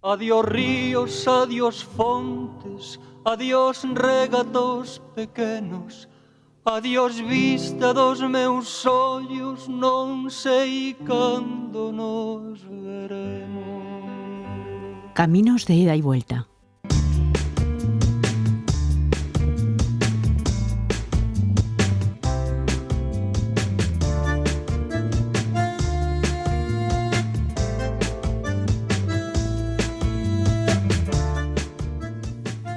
Adiós ríos, adiós fontes, adiós regatos pequenos, adiós vista dos meus ollos, non sei cando nos veremos. Caminos de ida y vuelta.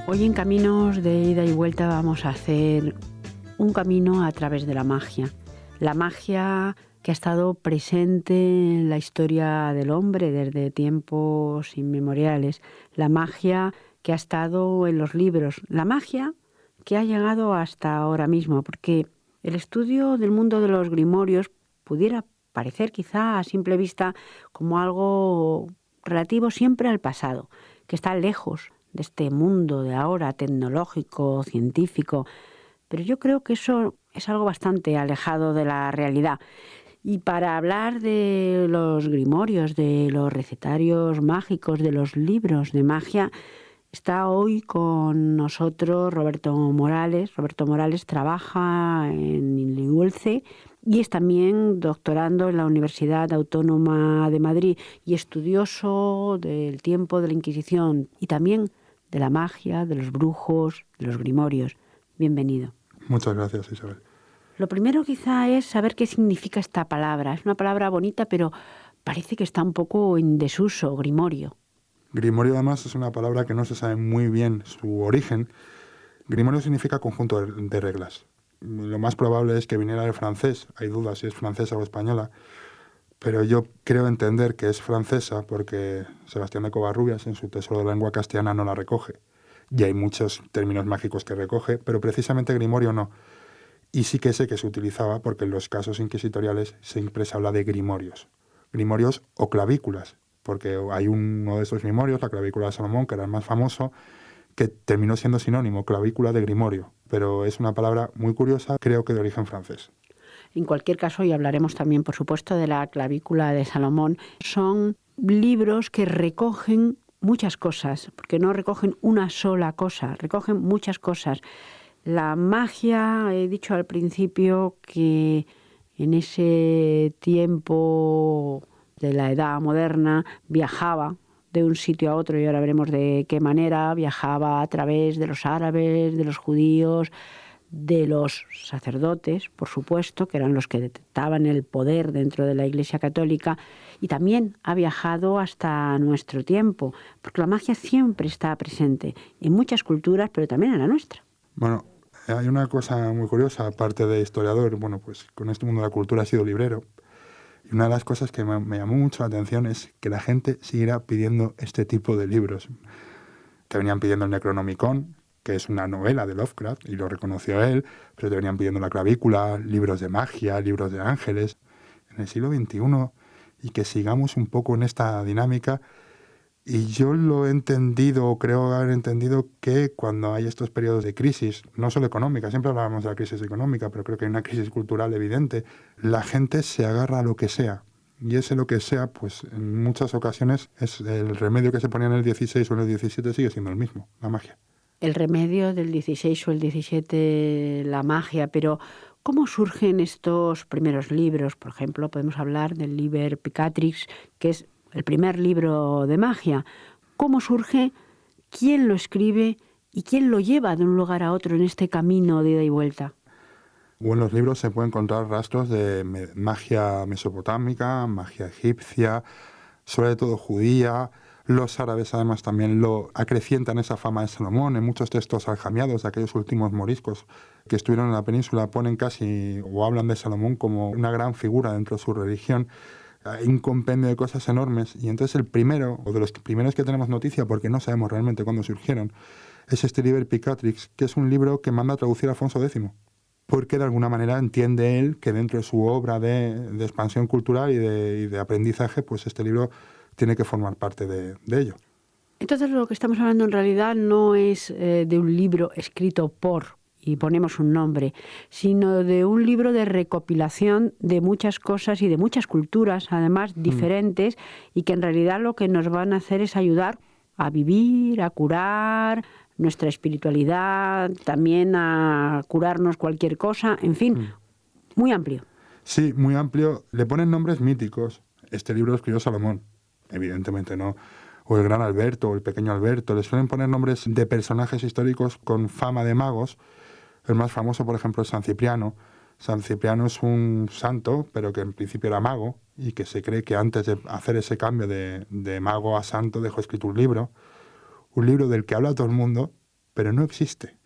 Hoy en Caminos de ida y vuelta vamos a hacer un camino a través de la magia. La magia que ha estado presente en la historia del hombre desde tiempos inmemoriales. La magia que ha estado en los libros. La magia que ha llegado hasta ahora mismo. Porque el estudio del mundo de los grimorios pudiera parecer quizá a simple vista como algo relativo siempre al pasado, que está lejos de este mundo de ahora tecnológico, científico, pero yo creo que eso es algo bastante alejado de la realidad. Y para hablar de los grimorios, de los recetarios mágicos, de los libros de magia, está hoy con nosotros Roberto Morales. Roberto Morales trabaja en Iliulce y es también doctorando en la Universidad Autónoma de Madrid y estudioso del tiempo de la Inquisición y también de la magia, de los brujos, de los grimorios. Bienvenido. Muchas gracias, Isabel. Lo primero quizá es saber qué significa esta palabra. Es una palabra bonita, pero parece que está un poco en desuso, grimorio. Grimorio, además, es una palabra que no se sabe muy bien su origen. Grimorio significa conjunto de reglas. Lo más probable es que viniera del francés. Hay dudas si es francesa o española. Pero yo creo entender que es francesa porque Sebastián de Covarrubias en su Tesoro de la lengua castellana no la recoge. Y hay muchos términos mágicos que recoge, pero precisamente grimorio no. Y sí que sé que se utilizaba porque en los casos inquisitoriales siempre se habla de grimorios. Grimorios o clavículas, porque hay uno de esos grimorios, la clavícula de Salomón, que era el más famoso, que terminó siendo sinónimo, clavícula de grimorio. Pero es una palabra muy curiosa, creo que de origen francés. En cualquier caso, y hablaremos también, por supuesto, de la clavícula de Salomón, son libros que recogen muchas cosas, porque no recogen una sola cosa, recogen muchas cosas. La magia, he dicho al principio que en ese tiempo de la Edad Moderna viajaba de un sitio a otro, y ahora veremos de qué manera, viajaba a través de los árabes, de los judíos, de los sacerdotes, por supuesto, que eran los que detectaban el poder dentro de la Iglesia Católica, y también ha viajado hasta nuestro tiempo, porque la magia siempre está presente en muchas culturas, pero también en la nuestra. Bueno, hay una cosa muy curiosa, aparte de historiador, bueno, pues con este mundo de la cultura he sido librero, y una de las cosas que me llamó mucho la atención es que la gente siguiera pidiendo este tipo de libros. Te venían pidiendo el Necronomicon, que es una novela de Lovecraft, y lo reconoció él, pero te venían pidiendo la clavícula, libros de magia, libros de ángeles, en el siglo XXI, y que sigamos un poco en esta dinámica. Y yo lo he entendido, o creo haber entendido, que cuando hay estos periodos de crisis, no solo económica, siempre hablábamos de la crisis económica, pero creo que hay una crisis cultural evidente, la gente se agarra a lo que sea. Y ese lo que sea, pues en muchas ocasiones es el remedio que se ponía en el 16 o en el 17 sigue siendo el mismo, la magia. El remedio del 16 o el 17, la magia, pero ¿cómo surgen estos primeros libros? Por ejemplo, podemos hablar del Liber Picatrix, que es el primer libro de magia. ¿Cómo surge? ¿Quién lo escribe? ¿Y quién lo lleva de un lugar a otro en este camino de ida y vuelta? O en los libros se pueden encontrar rastros de magia mesopotámica, magia egipcia, sobre todo judía. Los árabes además también lo acrecientan esa fama de Salomón. En muchos textos aljamiados de aquellos últimos moriscos que estuvieron en la península ponen casi o hablan de Salomón como una gran figura dentro de su religión. Hay un compendio de cosas enormes y entonces el primero, o de los primeros que tenemos noticia porque no sabemos realmente cuándo surgieron, es este Liber Picatrix, que es un libro que manda a traducir a Alfonso X, porque de alguna manera entiende él que dentro de su obra de expansión cultural y de aprendizaje, pues este libro tiene que formar parte de ello. Entonces lo que estamos hablando en realidad no es de un libro escrito por, y ponemos un nombre, sino de un libro de recopilación de muchas cosas y de muchas culturas, además diferentes, y que en realidad lo que nos van a hacer es ayudar a vivir, a curar nuestra espiritualidad, también a curarnos cualquier cosa, en fin, muy amplio. Sí, muy amplio. Le ponen nombres míticos. Este libro lo escribió Salomón, evidentemente no. O el gran Alberto, o el pequeño Alberto. Le suelen poner nombres de personajes históricos con fama de magos. El más famoso, por ejemplo, es San Cipriano. San Cipriano es un santo, pero que en principio era mago, y que se cree que antes de hacer ese cambio de mago a santo dejó escrito un libro del que habla todo el mundo, pero no existe.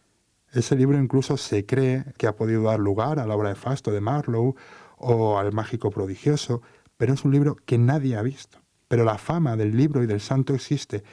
Ese libro incluso se cree que ha podido dar lugar a la obra de Fasto de Marlowe o al Mágico Prodigioso, pero es un libro que nadie ha visto. Pero la fama del libro y del santo existe.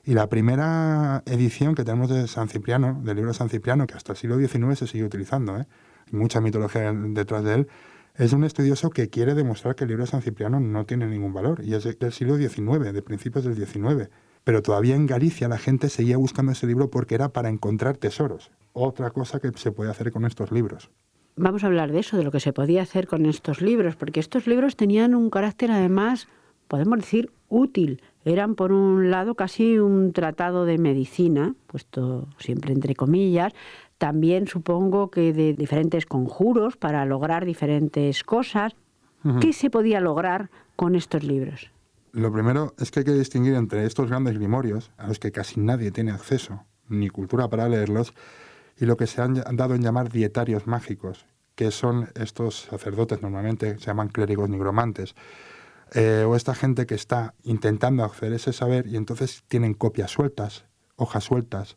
Y la primera edición que tenemos de San Cipriano, del libro de San Cipriano, que hasta el siglo XIX se sigue utilizando, hay mucha mitología detrás de él, es un estudioso que quiere demostrar que el libro de San Cipriano no tiene ningún valor, y es del siglo XIX, de principios del XIX. Pero todavía en Galicia la gente seguía buscando ese libro porque era para encontrar tesoros. Otra cosa que se puede hacer con estos libros. Vamos a hablar de eso, de lo que se podía hacer con estos libros, porque estos libros tenían un carácter, además, podemos decir, útil. Eran, por un lado, casi un tratado de medicina, puesto siempre entre comillas. También supongo que de diferentes conjuros para lograr diferentes cosas. ¿Qué se podía lograr con estos libros? Lo primero es que hay que distinguir entre estos grandes grimorios, a los que casi nadie tiene acceso, ni cultura para leerlos, y lo que se han dado en llamar dietarios mágicos, que son estos sacerdotes, normalmente se llaman clérigos nigromantes, o esta gente que está intentando acceder a ese saber y entonces tienen copias sueltas, hojas sueltas,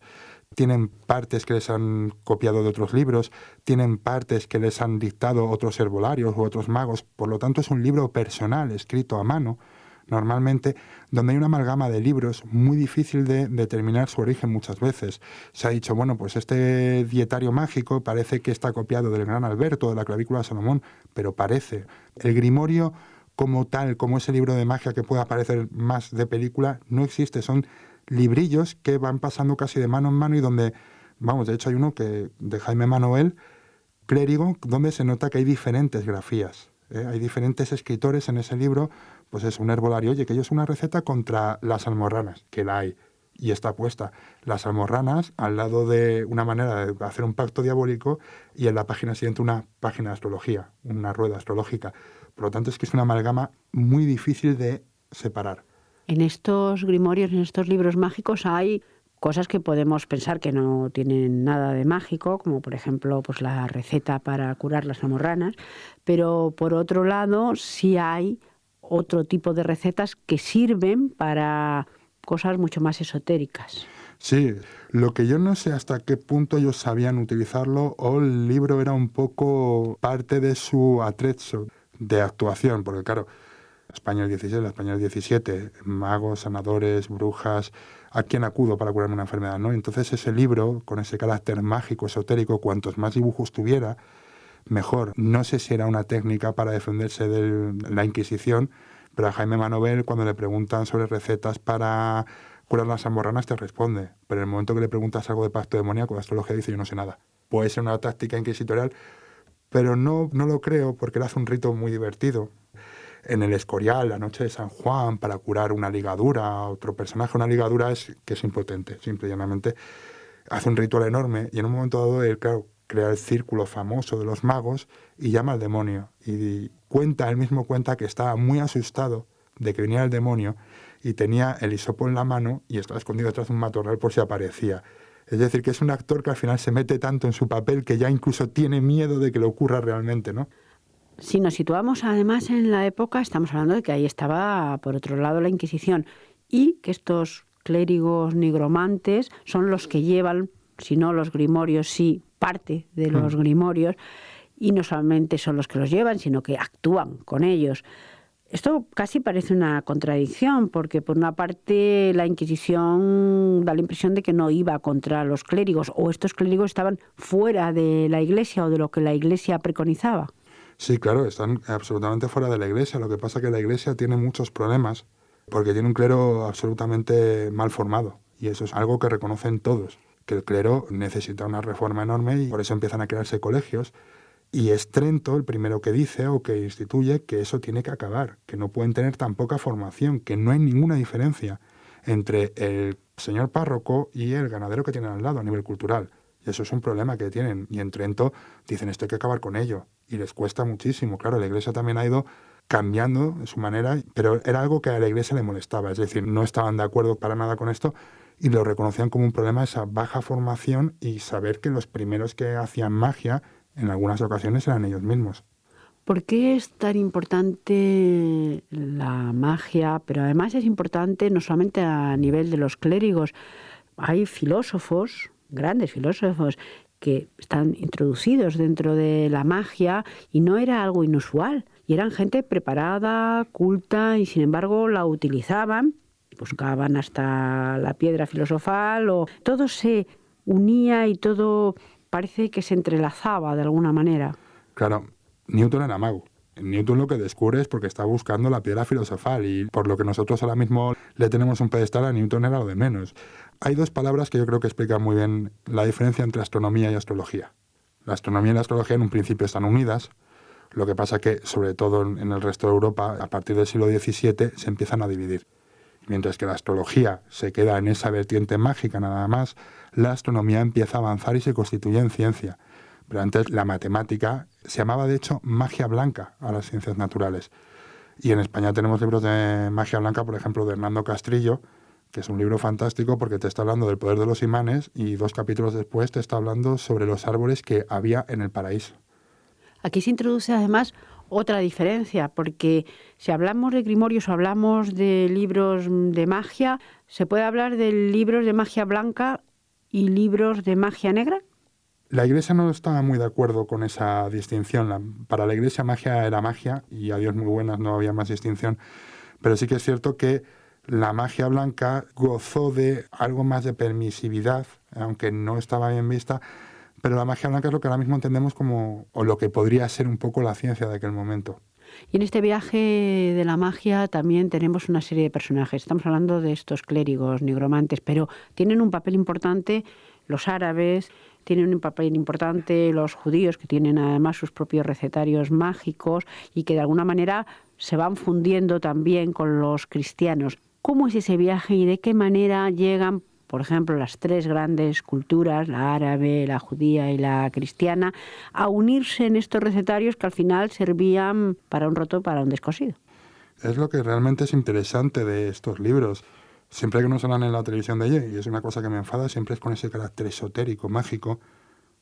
tienen partes que les han copiado de otros libros, tienen partes que les han dictado otros herbolarios u otros magos, por lo tanto es un libro personal, escrito a mano, normalmente, donde hay una amalgama de libros muy difícil de determinar su origen muchas veces. Se ha dicho, bueno, pues este dietario mágico parece que está copiado del gran Alberto, de la clavícula de Salomón, pero parece. El grimorio como tal, como ese libro de magia que pueda parecer más de película, no existe. Son librillos que van pasando casi de mano en mano y donde, vamos, de hecho hay uno que de Jaime Manuel, clérigo, donde se nota que hay diferentes grafías. Hay diferentes escritores en ese libro, pues es un herbolario, oye, que ello es una receta contra las almorranas, que la hay, y está puesta. Las almorranas al lado de una manera de hacer un pacto diabólico y en la página siguiente una página de astrología, una rueda astrológica. Por lo tanto, es que es una amalgama muy difícil de separar. En estos grimorios, en estos libros mágicos, hay cosas que podemos pensar que no tienen nada de mágico, como por ejemplo pues la receta para curar las almorranas, pero por otro lado sí hay otro tipo de recetas que sirven para cosas mucho más esotéricas. Sí, lo que yo no sé hasta qué punto ellos sabían utilizarlo o el libro era un poco parte de su atrezzo de actuación, porque claro, España el XVI, la España el XVII, magos, sanadores, brujas, ¿a quién acudo para curarme una enfermedad? ¿No? Entonces ese libro, con ese carácter mágico, esotérico, cuantos más dibujos tuviera, mejor. No sé si era una técnica para defenderse de la Inquisición, pero a Jaime Manuel, cuando le preguntan sobre recetas para curar las almorranas, te responde. Pero en el momento que le preguntas algo de pacto demoníaco, de astrología, dice, yo no sé nada. Puede ser una táctica inquisitorial, pero no lo creo, porque él hace un rito muy divertido. En el Escorial, la noche de San Juan, para curar una ligadura a otro personaje. Una ligadura que es impotente, simple y llanamente. Hace un ritual enorme y en un momento dado él, claro, crea el círculo famoso de los magos y llama al demonio. Y él mismo cuenta que estaba muy asustado de que viniera el demonio y tenía el hisopo en la mano y estaba escondido detrás de un matorral por si aparecía. Es decir, que es un actor que al final se mete tanto en su papel que ya incluso tiene miedo de que le ocurra realmente, ¿no? Si nos situamos además en la época, estamos hablando de que ahí estaba, por otro lado, la Inquisición y que estos clérigos nigromantes son los que llevan, si no los grimorios, sí parte de los grimorios, y no solamente son los que los llevan, sino que actúan con ellos. Esto casi parece una contradicción, porque por una parte la Inquisición da la impresión de que no iba contra los clérigos, o estos clérigos estaban fuera de la Iglesia o de lo que la Iglesia preconizaba. Sí, claro, están absolutamente fuera de la Iglesia. Lo que pasa es que la Iglesia tiene muchos problemas porque tiene un clero absolutamente mal formado. Y eso es algo que reconocen todos, que el clero necesita una reforma enorme y por eso empiezan a crearse colegios. Y es Trento el primero que dice o que instituye que eso tiene que acabar, que no pueden tener tan poca formación, que no hay ninguna diferencia entre el señor párroco y el ganadero que tienen al lado a nivel cultural. Y eso es un problema que tienen. Y en Trento dicen esto hay que acabar con ello. Y les cuesta muchísimo. Claro, la Iglesia también ha ido cambiando de su manera, pero era algo que a la Iglesia le molestaba. Es decir, no estaban de acuerdo para nada con esto y lo reconocían como un problema, esa baja formación y saber que los primeros que hacían magia en algunas ocasiones eran ellos mismos. ¿Por qué es tan importante la magia? Pero además es importante no solamente a nivel de los clérigos. Hay filósofos, grandes filósofos, que están introducidos dentro de la magia y no era algo inusual. Y eran gente preparada, culta, y sin embargo la utilizaban, buscaban hasta la piedra filosofal, o todo se unía y todo parece que se entrelazaba de alguna manera. Claro, Newton era mago. Newton lo que descubre es porque está buscando la piedra filosofal y por lo que nosotros ahora mismo le tenemos un pedestal, a Newton era lo de menos. Hay dos palabras que yo creo que explican muy bien la diferencia entre astronomía y astrología. La astronomía y la astrología en un principio están unidas, lo que pasa que, sobre todo en el resto de Europa, a partir del siglo XVII se empiezan a dividir. Mientras que la astrología se queda en esa vertiente mágica nada más, la astronomía empieza a avanzar y se constituye en ciencia. Pero antes la matemática se llamaba de hecho magia blanca a las ciencias naturales. Y en España tenemos libros de magia blanca, por ejemplo, de Hernando Castrillo, que es un libro fantástico porque te está hablando del poder de los imanes y 2 capítulos después te está hablando sobre los árboles que había en el paraíso. Aquí se introduce además otra diferencia, porque si hablamos de grimorios o hablamos de libros de magia, ¿se puede hablar de libros de magia blanca y libros de magia negra? La Iglesia no estaba muy de acuerdo con esa distinción. Para la Iglesia magia era magia y a Dios muy buenas, no había más distinción. Pero sí que es cierto que la magia blanca gozó de algo más de permisividad, aunque no estaba bien vista. Pero la magia blanca es lo que ahora mismo entendemos como, o lo que podría ser un poco la ciencia de aquel momento. Y en este viaje de la magia también tenemos una serie de personajes. Estamos hablando de estos clérigos, nigromantes, pero tienen un papel importante los árabes, tienen un papel importante los judíos, que tienen además sus propios recetarios mágicos y que de alguna manera se van fundiendo también con los cristianos. ¿Cómo es ese viaje y de qué manera llegan, por ejemplo, las 3 grandes culturas, la árabe, la judía y la cristiana, a unirse en estos recetarios que al final servían para un roto, para un descosido? Es lo que realmente es interesante de estos libros. Siempre que nos hablan en la televisión de ello, y es una cosa que me enfada, siempre es con ese carácter esotérico, mágico.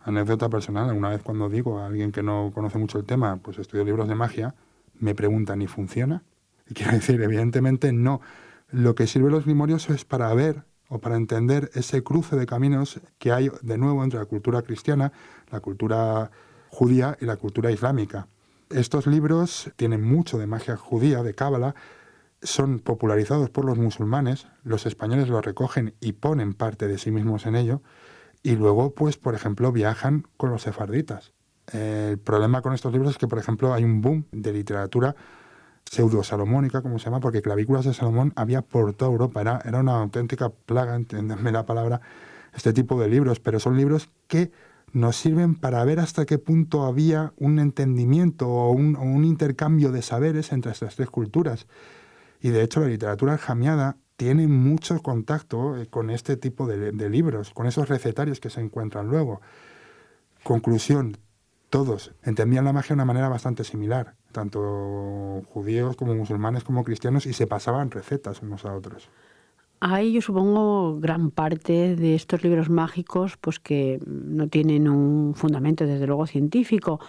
Anécdota personal, alguna vez cuando digo a alguien que no conoce mucho el tema, pues estudio libros de magia, me preguntan, ¿y funciona? Y quiero decir, evidentemente no. Lo que sirven los grimorios es para ver o para entender ese cruce de caminos que hay de nuevo entre la cultura cristiana, la cultura judía y la cultura islámica. Estos libros tienen mucho de magia judía, de cábala, son popularizados por los musulmanes, los españoles los recogen y ponen parte de sí mismos en ello, y luego, pues, por ejemplo, viajan con los sefarditas. El problema con estos libros es que, por ejemplo, hay un boom de literatura pseudo-salomónica, como se llama, porque clavículas de Salomón había por toda Europa. Era una auténtica plaga, entendedme la palabra, este tipo de libros, pero son libros que nos sirven para ver hasta qué punto había un entendimiento o un intercambio de saberes entre estas 3 culturas. Y de hecho la literatura aljamiada tiene mucho contacto con este tipo de libros, con esos recetarios que se encuentran luego. Conclusión, todos entendían la magia de una manera bastante similar, tanto judíos como musulmanes como cristianos, y se pasaban recetas unos a otros. Hay, yo supongo, gran parte de estos libros mágicos pues que no tienen un fundamento, desde luego, científico,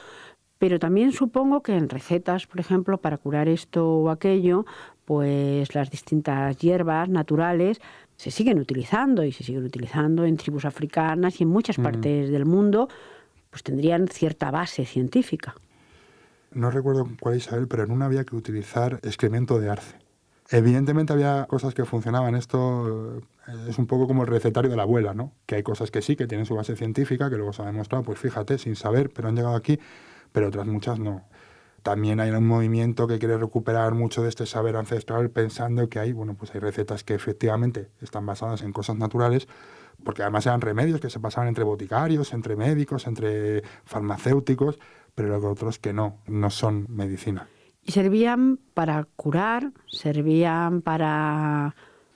pero también supongo que en recetas, por ejemplo, para curar esto o aquello, pues las distintas hierbas naturales se siguen utilizando y se siguen utilizando en tribus africanas y en muchas partes del mundo, pues tendrían cierta base científica. No recuerdo cuál Isabel, pero en una había que utilizar excremento de arce. Evidentemente había cosas que funcionaban. Esto es un poco como el recetario de la abuela, ¿no? Que hay cosas que sí, que tienen su base científica, que luego se ha demostrado, pues fíjate, sin saber, pero han llegado aquí, pero otras muchas no. También hay un movimiento que quiere recuperar mucho de este saber ancestral pensando que hay, bueno, pues hay recetas que efectivamente están basadas en cosas naturales, porque además eran remedios que se pasaban entre boticarios, entre médicos, entre farmacéuticos, pero luego otros que no son medicina. Y servían para curar, servían para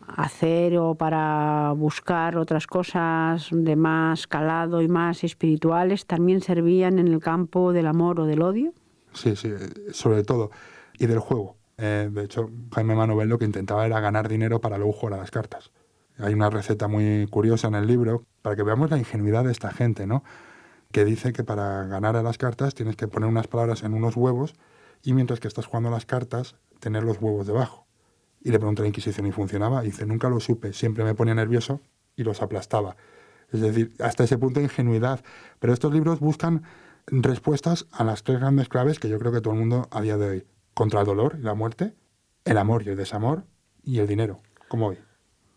hacer o para buscar otras cosas de más calado y más espirituales, también servían en el campo del amor o del odio? Sí, sí, sobre todo. Y del juego. De hecho, Jaime Manovell lo que intentaba era ganar dinero para luego jugar a las cartas. Hay una receta muy curiosa en el libro para que veamos la ingenuidad de esta gente, ¿no? Que dice que para ganar a las cartas tienes que poner unas palabras en unos huevos y mientras que estás jugando a las cartas, tener los huevos debajo. Y le pregunté a la Inquisición y funcionaba. Y dice, nunca lo supe, siempre me ponía nervioso y los aplastaba. Es decir, hasta ese punto de ingenuidad. Pero estos libros buscan respuestas a las 3 grandes claves que yo creo que todo el mundo a día de hoy. Contra el dolor y la muerte, el amor y el desamor y el dinero, como hoy.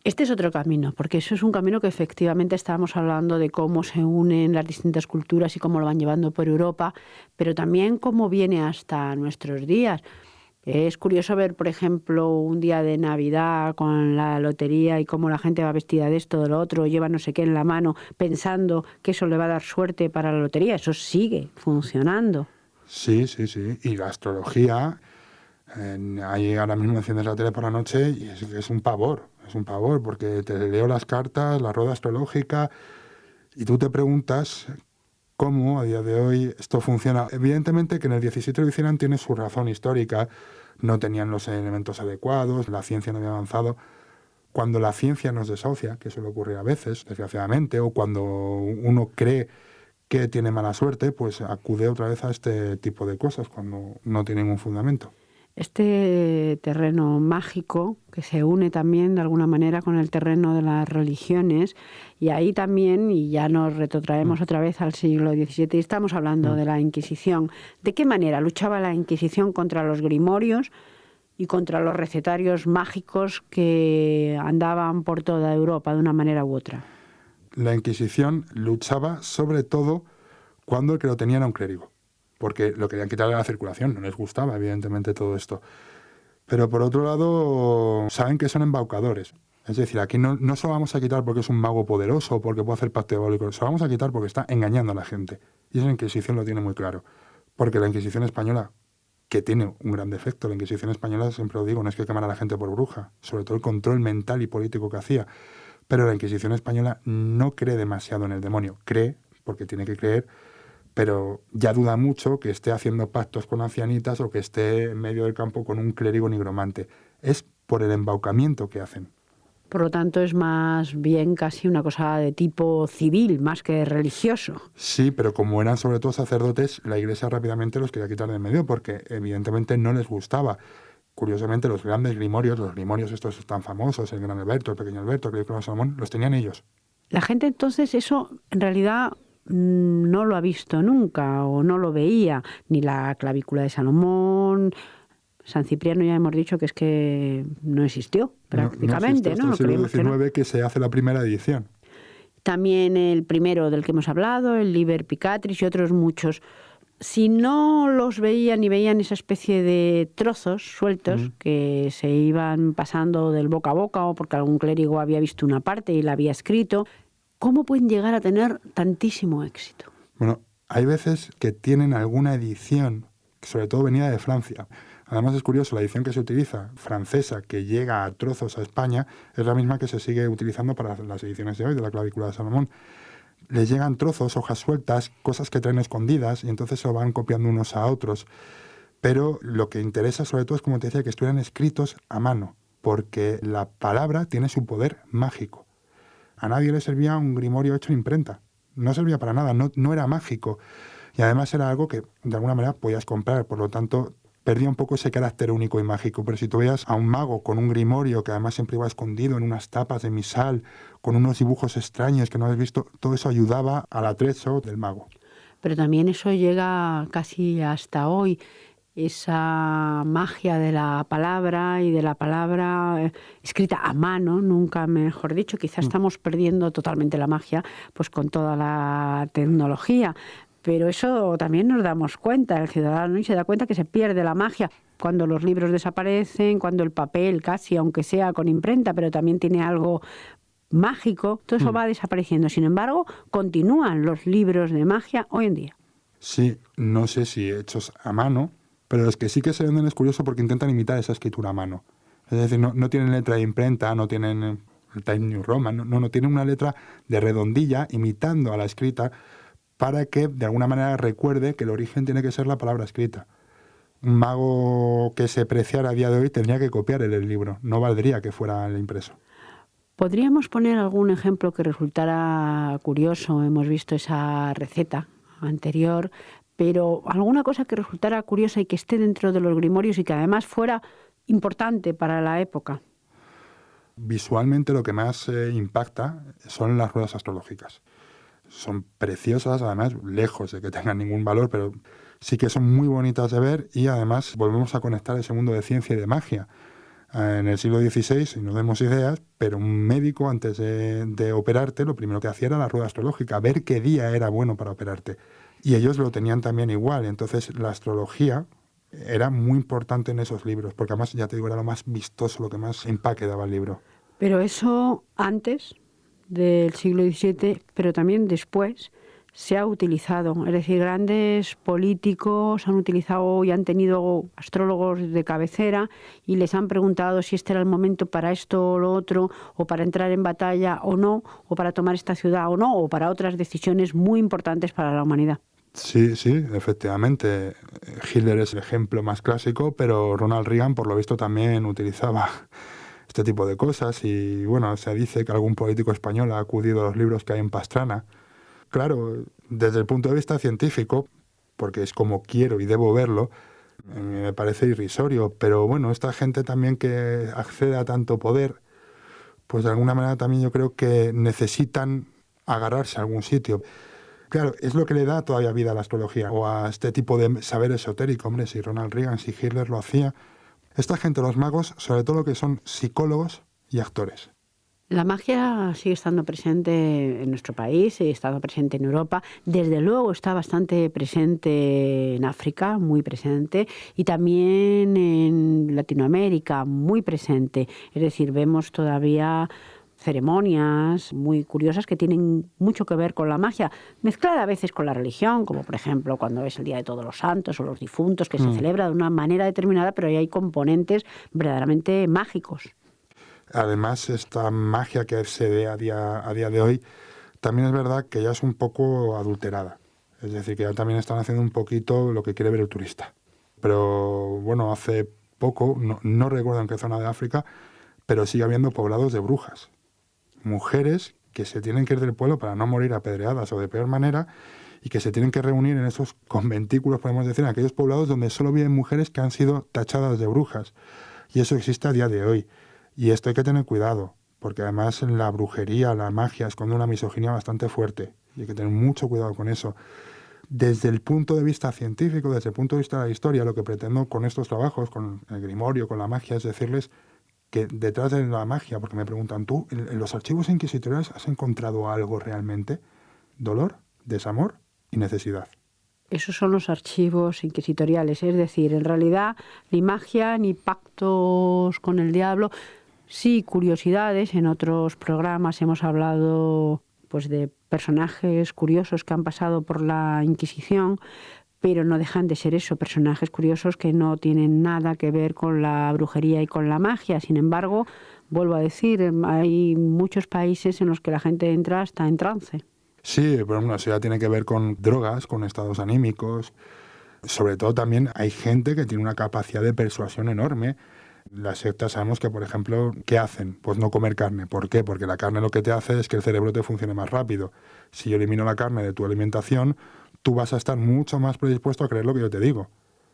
Este es otro camino, porque eso es un camino que efectivamente estábamos hablando de cómo se unen las distintas culturas y cómo lo van llevando por Europa, pero también cómo viene hasta nuestros días. Es curioso ver, por ejemplo, un día de Navidad con la lotería y cómo la gente va vestida de esto, de lo otro, lleva no sé qué en la mano, pensando que eso le va a dar suerte para la lotería. Eso sigue funcionando. Sí, sí, sí. Y la astrología, ahí ahora mismo enciendes la tele por la noche y es un pavor, porque te leo las cartas, la rueda astrológica, y tú te preguntas cómo a día de hoy esto funciona. Evidentemente que en el 17 lo hicieran tiene su razón histórica, no tenían los elementos adecuados, la ciencia no había avanzado. Cuando la ciencia nos desahucia, que suele ocurrir a veces, desgraciadamente, o cuando uno cree que tiene mala suerte, pues acude otra vez a este tipo de cosas cuando no tiene ningún fundamento. Este terreno mágico que se une también de alguna manera con el terreno de las religiones, y ahí también, y ya nos retrotraemos otra vez al siglo XVII, y estamos hablando de la Inquisición. ¿De qué manera luchaba la Inquisición contra los grimorios y contra los recetarios mágicos que andaban por toda Europa de una manera u otra? La Inquisición luchaba sobre todo cuando el que lo tenía era un clérigo, porque lo querían quitar de la circulación, no les gustaba evidentemente todo esto. Pero por otro lado, saben que son embaucadores. Es decir, aquí no se lo vamos a quitar porque es un mago poderoso o porque puede hacer pacto diabólico, se lo vamos a quitar porque está engañando a la gente. Y esa Inquisición lo tiene muy claro. Porque la Inquisición española, que tiene un gran defecto, la Inquisición española, siempre lo digo, no es que quemara a la gente por bruja, sobre todo el control mental y político que hacía. Pero la Inquisición española no cree demasiado en el demonio. Cree, porque tiene que creer, pero ya duda mucho que esté haciendo pactos con ancianitas o que esté en medio del campo con un clérigo nigromante. Es por el embaucamiento que hacen. Por lo tanto, es más bien casi una cosa de tipo civil, más que religioso. Sí, pero como eran sobre todo sacerdotes, la Iglesia rápidamente los quería quitar de en medio porque evidentemente no les gustaba. Curiosamente, los grandes grimorios, los grimorios estos tan famosos, el Gran Alberto, el Pequeño Alberto, el Clérigo de Salomón, los tenían ellos. La gente entonces eso en realidad no lo ha visto nunca o no lo veía, ni la clavícula de Salomón. San Cipriano ya hemos dicho que es que no existió prácticamente, ¿no? No existe hasta el siglo XIX que se hace la primera edición. También el primero del que hemos hablado, el Liber Picatris y otros muchos. Si no los veían y veían esa especie de trozos sueltos que se iban pasando del boca a boca o porque algún clérigo había visto una parte y la había escrito, ¿cómo pueden llegar a tener tantísimo éxito? Bueno, hay veces que tienen alguna edición, que sobre todo venida de Francia. Además es curioso, la edición que se utiliza, francesa, que llega a trozos a España, es la misma que se sigue utilizando para las ediciones de hoy de la clavícula de Salomón. Les llegan trozos, hojas sueltas, cosas que traen escondidas y entonces se lo van copiando unos a otros. Pero lo que interesa sobre todo es, como te decía, que estuvieran escritos a mano, porque la palabra tiene su poder mágico. A nadie le servía un grimorio hecho en imprenta. No servía para nada, no era mágico. Y además era algo que de alguna manera podías comprar, por lo tanto perdía un poco ese carácter único y mágico. Pero si tú veías a un mago con un grimorio que además siempre iba escondido en unas tapas de misal, con unos dibujos extraños que no habías visto, todo eso ayudaba al atrezo del mago. Pero también eso llega casi hasta hoy, esa magia de la palabra y de la palabra escrita a mano, nunca mejor dicho. Quizás estamos perdiendo totalmente la magia pues con toda la tecnología. Pero eso también nos damos cuenta, el ciudadano se da cuenta que se pierde la magia cuando los libros desaparecen, cuando el papel casi, aunque sea con imprenta, pero también tiene algo mágico, todo eso va desapareciendo. Sin embargo, continúan los libros de magia hoy en día. Sí, no sé si hechos a mano, pero los que sí que se venden es curioso porque intentan imitar esa escritura a mano. Es decir, no tienen letra de imprenta, no tienen el Times New Roman, no tienen una letra de redondilla imitando a la escrita para que de alguna manera recuerde que el origen tiene que ser la palabra escrita. Un mago que se preciara a día de hoy tendría que copiar el libro, no valdría que fuera el impreso. ¿Podríamos poner algún ejemplo que resultara curioso? Hemos visto esa receta anterior, pero alguna cosa que resultara curiosa y que esté dentro de los grimorios y que además fuera importante para la época. Visualmente lo que más impacta son las ruedas astrológicas. Son preciosas, además, lejos de que tengan ningún valor, pero sí que son muy bonitas de ver y además volvemos a conectar ese mundo de ciencia y de magia. En el siglo XVI, y no demos ideas, pero un médico antes de operarte lo primero que hacía era la rueda astrológica, ver qué día era bueno para operarte. Y ellos lo tenían también igual, entonces la astrología era muy importante en esos libros, porque además, ya te digo, era lo más vistoso, lo que más empaque daba el libro. Pero eso antes del siglo XVII, pero también después, se ha utilizado. Es decir, grandes políticos han utilizado y han tenido astrólogos de cabecera y les han preguntado si este era el momento para esto o lo otro, o para entrar en batalla o no, o para tomar esta ciudad o no, o para otras decisiones muy importantes para la humanidad. Sí, efectivamente. Hitler es el ejemplo más clásico, pero Ronald Reagan, por lo visto, también utilizaba este tipo de cosas. Y bueno, se dice que algún político español ha acudido a los libros que hay en Pastrana. Claro, desde el punto de vista científico, porque es como quiero y debo verlo, me parece irrisorio. Pero bueno, esta gente también que accede a tanto poder, pues de alguna manera también yo creo que necesitan agarrarse a algún sitio. Claro, es lo que le da todavía vida a la astrología o a este tipo de saber esotérico. Hombre, si Ronald Reagan, si Hitler lo hacía. Esta gente, los magos, sobre todo que son psicólogos y actores. La magia sigue estando presente en nuestro país, sigue estando presente en Europa. Desde luego está bastante presente en África, muy presente, y también en Latinoamérica, muy presente. Es decir, vemos todavía ceremonias muy curiosas que tienen mucho que ver con la magia, mezclada a veces con la religión, como por ejemplo cuando es el Día de Todos los Santos o los difuntos, que se celebra de una manera determinada, pero ahí hay componentes verdaderamente mágicos. Además, esta magia que se ve a día de hoy, también es verdad que ya es un poco adulterada. Es decir, que ya también están haciendo un poquito lo que quiere ver el turista. Pero bueno, hace poco, no recuerdo en qué zona de África, pero sigue habiendo poblados de brujas. Mujeres que se tienen que ir del pueblo para no morir apedreadas o de peor manera y que se tienen que reunir en esos conventículos, podemos decir, en aquellos poblados donde solo viven mujeres que han sido tachadas de brujas. Y eso existe a día de hoy. Y esto hay que tener cuidado, porque además en la brujería, la magia, esconde una misoginia bastante fuerte. Y hay que tener mucho cuidado con eso. Desde el punto de vista científico, desde el punto de vista de la historia, lo que pretendo con estos trabajos, con el grimorio, con la magia, es decirles que detrás de la magia, porque me preguntan, ¿tú en los archivos inquisitoriales has encontrado algo realmente? Dolor, desamor y necesidad. Esos son los archivos inquisitoriales, es decir, en realidad ni magia ni pactos con el diablo, sí curiosidades. En otros programas hemos hablado pues de personajes curiosos que han pasado por la Inquisición, pero no dejan de ser eso, personajes curiosos que no tienen nada que ver con la brujería y con la magia. Sin embargo, vuelvo a decir, hay muchos países en los que la gente entra hasta en trance. Sí, pero bueno, eso ya tiene que ver con drogas, con estados anímicos. Sobre todo también hay gente que tiene una capacidad de persuasión enorme. Las sectas sabemos que, por ejemplo, ¿qué hacen? Pues no comer carne. ¿Por qué? Porque la carne lo que te hace es que el cerebro te funcione más rápido. Si yo elimino la carne de tu alimentación, tú vas a estar mucho más predispuesto a creer lo que yo te digo.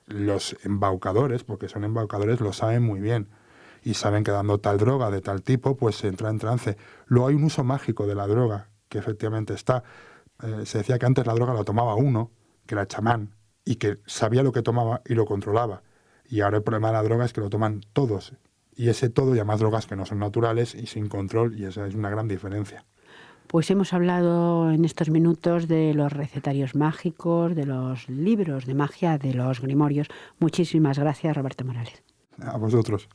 Los embaucadores, porque son embaucadores, lo saben muy bien. Y saben que dando tal droga de tal tipo, pues se entra en trance. Luego hay un uso mágico de la droga, que efectivamente está. Se decía que antes la droga la tomaba uno, que era chamán, y que sabía lo que tomaba y lo controlaba. Y ahora el problema de la droga es que lo toman todos. Y ese todo, y además drogas que no son naturales y sin control, y esa es una gran diferencia. Pues hemos hablado en estos minutos de los recetarios mágicos, de los libros de magia, de los grimorios. Muchísimas gracias, Roberto Morales. A vosotros.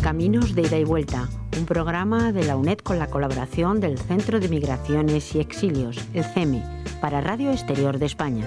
Caminos de ida y vuelta, un programa de la UNED con la colaboración del Centro de Migraciones y Exilios, el CEME, para Radio Exterior de España.